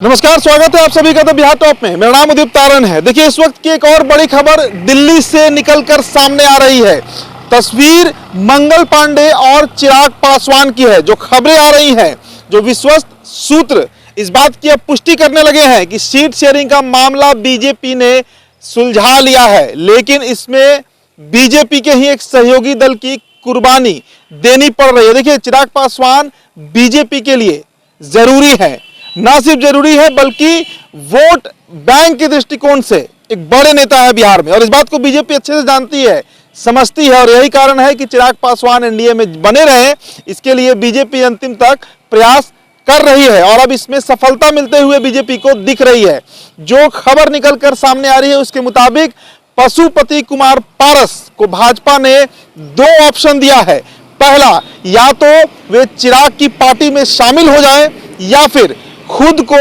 नमस्कार, स्वागत है आप सभी का द बिहार टॉप में। मेरा नाम उदित तारण है। देखिए, इस वक्त की एक और बड़ी खबर दिल्ली से निकलकर सामने आ रही है। तस्वीर मंगल पांडे और चिराग पासवान की है। जो खबरें आ रही हैं, जो विश्वस्त सूत्र इस बात की अब पुष्टि करने लगे हैं कि सीट शेयरिंग का मामला बीजेपी ने सुलझा लिया है, लेकिन इसमें बीजेपी के ही एक सहयोगी दल की कुर्बानी देनी पड़ रही है। देखिए, चिराग पासवान बीजेपी के लिए जरूरी है, ना सिर्फ जरूरी है बल्कि वोट बैंक के दृष्टिकोण से एक बड़े नेता है बिहार में, और इस बात को बीजेपी अच्छे से जानती है, समझती है, और यही कारण है कि चिराग पासवान एनडीए में बने रहे। इसके लिए बीजेपी अंतिम तक प्रयास कर रही है और अब इसमें सफलता मिलते हुए बीजेपी को दिख रही है। जो खबर निकलकर सामने आ रही है उसके मुताबिक पशुपति कुमार पारस को भाजपा ने दो ऑप्शन दिया है। पहला, या तो वे चिराग की पार्टी में शामिल हो जाएं या फिर खुद को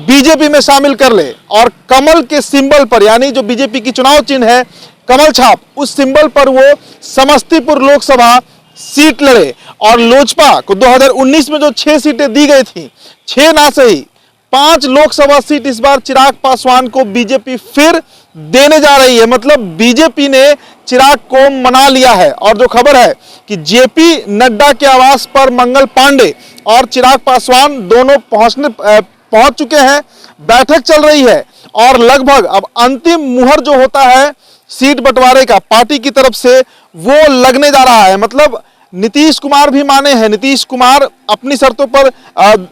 बीजेपी में शामिल कर ले और कमल के सिंबल पर, यानी जो बीजेपी की चुनाव चिन्ह है कमल छाप, उस सिंबल पर वो समस्तीपुर लोकसभा सीट लड़े। और लोजपा को 2019 में जो 6 सीटें दी गई थी, 6 ना सही 5 लोकसभा सीट इस बार चिराग पासवान को बीजेपी फिर देने जा रही है। मतलब बीजेपी ने चिराग को मना लिया है। और जो खबर है कि जेपी नड्डा के आवास पर मंगल पांडे और चिराग पासवान दोनों पहुंच चुके हैं, बैठक चल रही है और लगभग अब अंतिम मुहर जो होता है सीट बंटवारे का पार्टी की तरफ से, वो लगने जा रहा है। मतलब नीतीश कुमार भी माने हैं। नीतीश कुमार अपनी शर्तों पर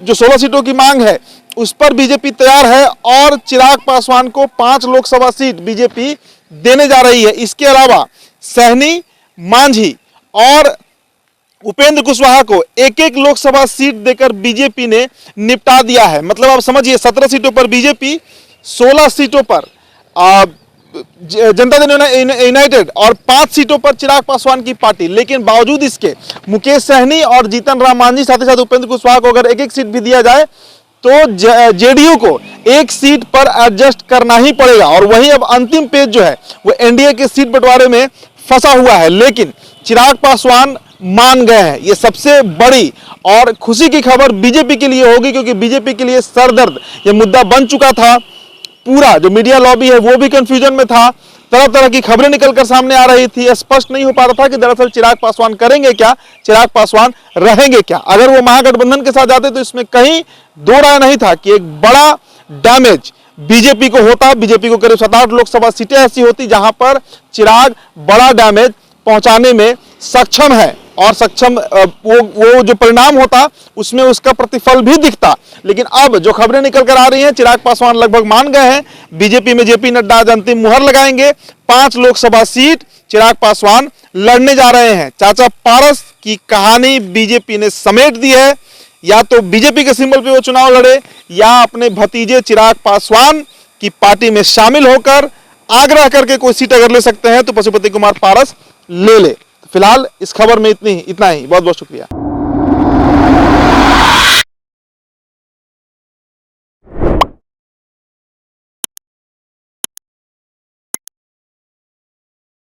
जो 16 सीटों की मांग है उस पर बीजेपी तैयार है और चिराग पासवान को 5 लोकसभा सीट बीजेपी देने जा रही है। इसके अलावा सहनी, मांझी और उपेंद्र कुशवाहा को एक एक लोकसभा सीट देकर बीजेपी ने निपटा दिया है। मतलब आप समझिए, 17 सीटों पर बीजेपी, 16 सीटों पर जनता दल यूनाइटेड और 5 सीटों पर चिराग पासवान की पार्टी। लेकिन बावजूद इसके मुकेश सहनी और जीतन राम मांझी, साथ ही साथ उपेंद्र कुशवाहा को अगर एक एक सीट भी दिया जाए तो जेडीयू को एक सीट पर एडजस्ट करना ही पड़ेगा। और वही अब अंतिम पेज जो है वो एनडीए के सीट बंटवारे में फंसा हुआ है। लेकिन चिराग पासवान मान गए हैं। ये सबसे बड़ी और खुशी की खबर बीजेपी के लिए होगी, क्योंकि बीजेपी के लिए सरदर्द ये मुद्दा बन चुका था। पूरा जो मीडिया लॉबी है वो भी कंफ्यूजन में था, तरह तरह की खबरें निकलकर सामने आ रही थी। स्पष्ट नहीं हो पा रहा था कि दरअसल चिराग पासवान करेंगे क्या, चिराग पासवान रहेंगे क्या। अगर वो महागठबंधन के साथ जाते तो इसमें कहीं दो राय नहीं था कि एक बड़ा डैमेज बीजेपी को होता। बीजेपी को करीब 7-8 लोकसभा सीटें ऐसी होती जहां पर चिराग बड़ा डैमेज पहुंचाने में सक्षम है, और सक्षम वो जो परिणाम होता उसमें उसका प्रतिफल भी दिखता। लेकिन अब जो खबरें निकल कर आ रही हैं, चिराग पासवान लगभग मान गए हैं। बीजेपी में जेपी नड्डा आज अंतिम मुहर लगाएंगे। 5 लोकसभा सीट चिराग पासवान लड़ने जा रहे हैं। चाचा पारस की कहानी बीजेपी ने समेट दी है। या तो बीजेपी के सिंबल पे वो चुनाव लड़े या अपने भतीजे चिराग पासवान की पार्टी में शामिल होकर आग्रह करके कोई सीट अगर ले सकते हैं तो पशुपति कुमार पारस ले ले। फिलहाल इस खबर में इतना ही। बहुत बहुत शुक्रिया।